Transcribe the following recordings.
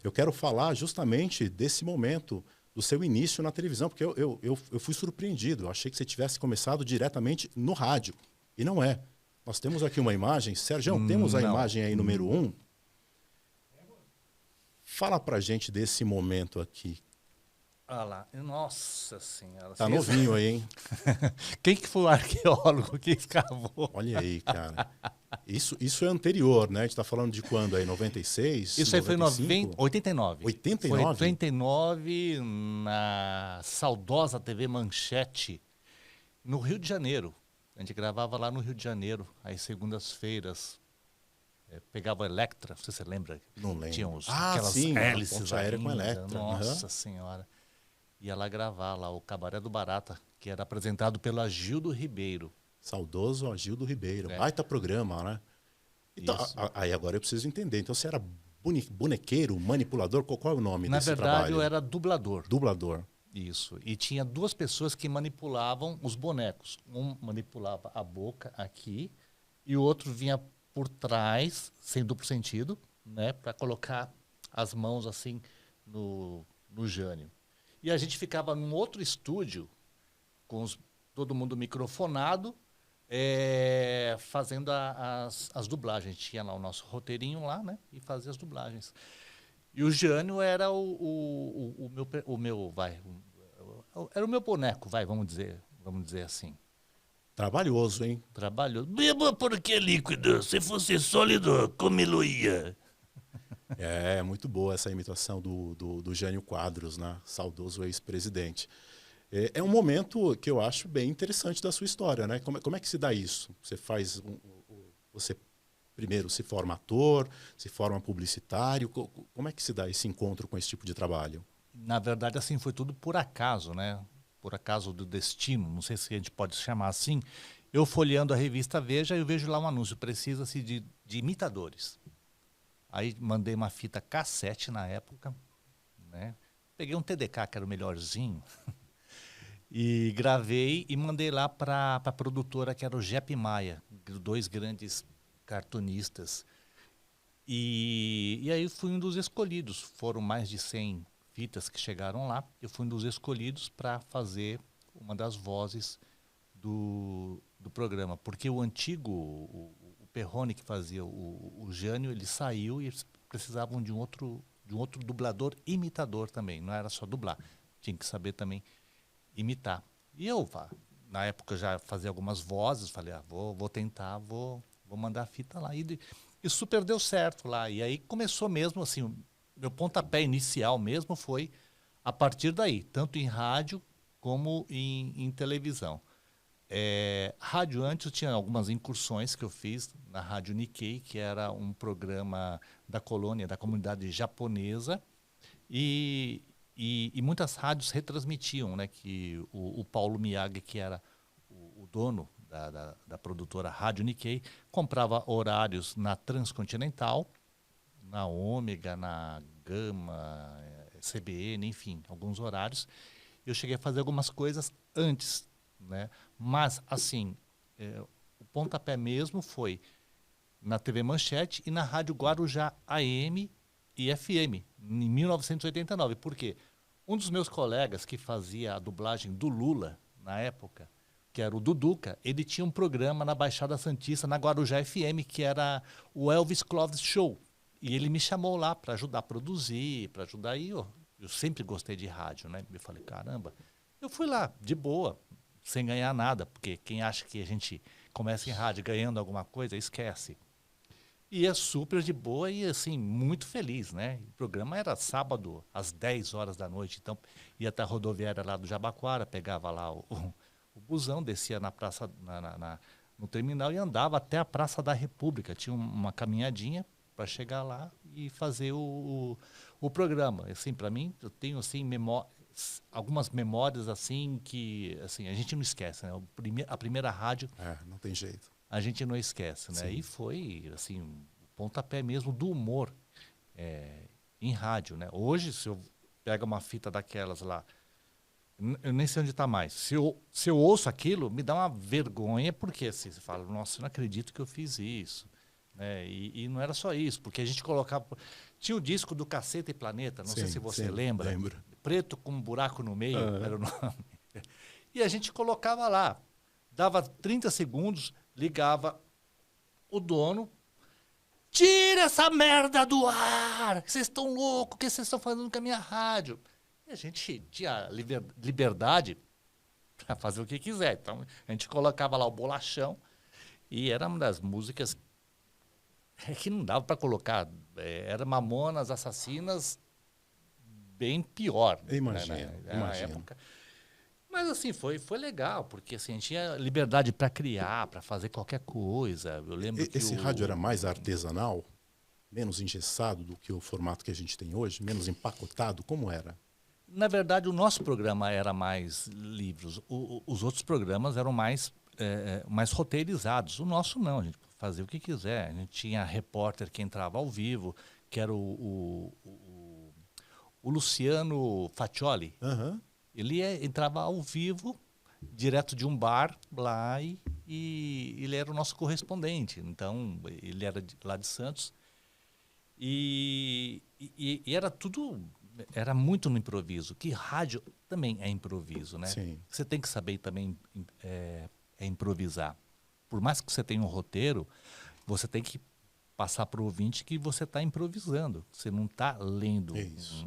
Eu quero falar justamente desse momento do seu início na televisão, porque eu fui surpreendido. Eu achei que você tivesse começado diretamente no rádio. E não é. Nós temos aqui uma imagem. Sérgio, temos a Não. imagem aí número 1. Fala pra gente desse momento aqui. Olha lá. Nossa Senhora. Tá novinho aí, hein? Quem que foi o arqueólogo que escavou? Olha aí, cara. Isso é anterior, né? A gente tá falando de quando aí? 96? Isso aí foi em 95? 89. 89? Foi 89 na saudosa TV Manchete, no Rio de Janeiro. A gente gravava lá no Rio de Janeiro, às segundas-feiras. Pegava o Electra, não sei se você lembra. Não lembro. Tinha Aquelas hélices hélices ponte aérea com ainda. Electra. Nossa Senhora. Ia lá gravar lá o Cabaré do Barata, que era apresentado pelo Agildo Ribeiro. Saudoso Agildo Ribeiro. É. Baita programa, né? Então, aí agora eu preciso entender. Então você era bonequeiro, manipulador? Qual é o nome desse trabalho? Na verdade, eu era dublador. Dublador. Isso. E tinha duas pessoas que manipulavam os bonecos. Um manipulava a boca aqui e o outro vinha por trás, sem duplo sentido, né, para colocar as mãos assim no Jânio. E a gente ficava num outro estúdio, com todo mundo microfonado, fazendo as dublagens. Tinha lá o nosso roteirinho lá, né, e fazia as dublagens. E o Jânio era era o meu boneco, vamos dizer assim. Trabalhoso, hein? Trabalhoso. Beba porque líquido, se fosse sólido, como ia. É muito boa essa imitação do Jânio Quadros, né? Saudoso ex-presidente. É um momento que eu acho bem interessante da sua história, né? Como é que se dá isso? Você faz... Você primeiro se forma ator, se forma publicitário. Como é que se dá esse encontro com esse tipo de trabalho? Na verdade, assim, foi tudo por acaso, né? Por acaso do destino, não sei se a gente pode chamar assim. Eu folheando a revista Veja, eu vejo lá um anúncio, precisa-se de imitadores. Aí mandei uma fita cassete na época, né? Peguei um TDK, que era o melhorzinho, e gravei e mandei lá para a produtora, que era o Jep Maia, dois grandes cartunistas. E aí fui um dos escolhidos. Foram mais de 100 fitas que chegaram lá. Eu fui um dos escolhidos para fazer uma das vozes do programa. Porque o antigo, o Perrone, que fazia o Jânio, ele saiu e eles precisavam de um outro dublador imitador também. Não era só dublar, tinha que saber também imitar. E eu, na época, já fazia algumas vozes, falei, vou tentar, vou mandar a fita lá. E super deu certo lá. E aí começou mesmo, assim, meu pontapé inicial mesmo foi a partir daí, tanto em rádio como em televisão. Rádio antes eu tinha algumas incursões que eu fiz na Rádio Nikkei, que era um programa da colônia, da comunidade japonesa, e muitas rádios retransmitiam, né, que o Paulo Miyagi, que era o dono da produtora Rádio Nikkei, comprava horários na Transcontinental, na Ômega, na Gama, CBN, enfim, alguns horários. Eu cheguei a fazer algumas coisas antes, né? Mas, assim, o pontapé mesmo foi na TV Manchete e na Rádio Guarujá AM e FM, em 1989. Por quê? Um dos meus colegas que fazia a dublagem do Lula, na época, que era o Duduca, ele tinha um programa na Baixada Santista, na Guarujá FM, que era o Elvis Clovis Show. E ele me chamou lá para ajudar a produzir, para ajudar aí. Eu sempre gostei de rádio, né? Eu falei, caramba. Eu fui lá, de boa, sem ganhar nada, porque quem acha que a gente começa em rádio ganhando alguma coisa, esquece. E é super de boa e, assim, muito feliz, né? O programa era sábado, às 10 horas da noite, então ia até a rodoviária lá do Jabaquara, pegava lá o busão, descia na praça, no terminal e andava até a Praça da República. Tinha uma caminhadinha para chegar lá e fazer o programa. Assim, para mim, eu tenho assim algumas memórias assim que assim a gente não esquece, né? A primeira rádio. Não tem jeito. A gente não esquece, né? Sim. E foi assim o pontapé mesmo do humor em rádio, né? Hoje, se eu pego uma fita daquelas lá, eu nem sei onde está mais. Se eu ouço aquilo, me dá uma vergonha, porque assim, você fala, nossa, eu não acredito que eu fiz isso. E não era só isso, porque a gente colocava... Tinha o disco do Caceta e Planeta, não sei Sim, se você sim, lembra. lembro. Preto com um buraco no meio, era o nome. E a gente colocava lá. Dava 30 segundos, ligava o dono. Tira essa merda do ar! Vocês estão loucos, o que vocês estão fazendo com a minha rádio? E a gente tinha liberdade para fazer o que quiser. Então, a gente colocava lá o Bolachão e era uma das músicas que não dava para colocar. Era Mamonas Assassinas bem pior. Imagino, Na imagino. época. Mas assim, foi legal, porque assim, a gente tinha liberdade para criar, para fazer qualquer coisa. Eu lembro que Esse rádio era mais artesanal, menos engessado do que o formato que a gente tem hoje, menos empacotado? Como era? Na verdade, o nosso programa era mais livros. Os outros programas eram mais roteirizados. O nosso não, a gente fazia o que quiser. A gente tinha repórter que entrava ao vivo, que era o Luciano Faccioli. Aham. Ele entrava ao vivo, direto de um bar lá, e ele era o nosso correspondente. Então, ele era lá de Santos. E era tudo, era muito no improviso, que rádio também é improviso, né? Sim. Você tem que saber também improvisar. Por mais que você tenha um roteiro, você tem que passar para o ouvinte que você está improvisando. Você não está lendo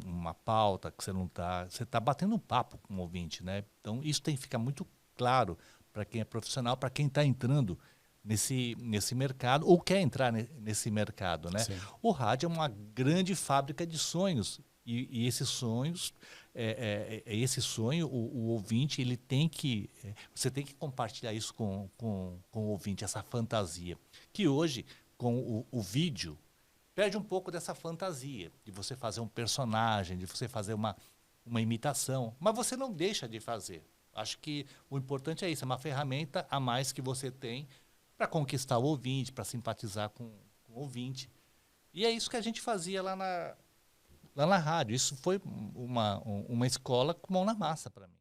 uma pauta, que você não está... Você está batendo um papo com o ouvinte, né? Então, isso tem que ficar muito claro para quem é profissional, para quem está entrando nesse mercado ou quer entrar nesse mercado, né? Sim. O rádio é uma grande fábrica de sonhos e esses sonhos, esse sonho, o ouvinte, ele tem que... você tem que compartilhar isso com o ouvinte, essa fantasia, que hoje... com o vídeo, perde um pouco dessa fantasia de você fazer um personagem, de você fazer uma imitação, mas você não deixa de fazer. Acho que o importante é isso, é uma ferramenta a mais que você tem para conquistar o ouvinte, para simpatizar com o ouvinte. E é isso que a gente fazia lá na rádio. Isso foi uma escola com mão na massa para mim.